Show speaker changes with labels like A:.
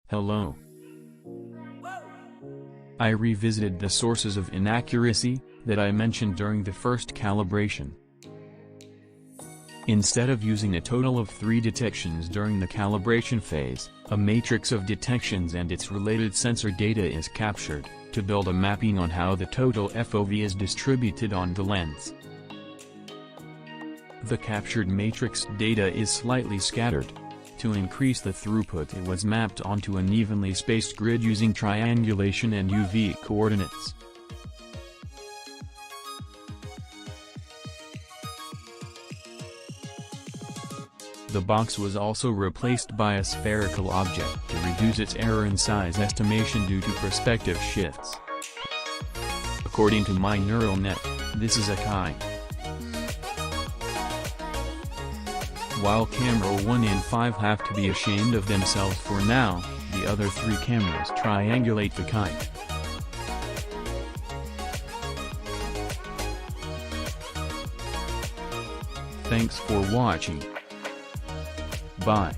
A: Hello. I revisited the sources of inaccuracy that I mentioned during the first calibration. Instead of using a total of 3 detections during the calibration phase, a matrix of detections and its related sensor data is captured, to build a mapping on how the total FOV is distributed on the lens. The captured matrix data is slightly scattered. To increase the throughput, it was mapped onto an evenly spaced grid using triangulation and UV coordinates. The box was also replaced by a spherical object to reduce its error in size estimation due to perspective shifts. According to my neural net, this is a kite. While camera 1 and 5 have to be ashamed of themselves for now, the other 3 cameras triangulate the kite. Thanks for watching. Bye.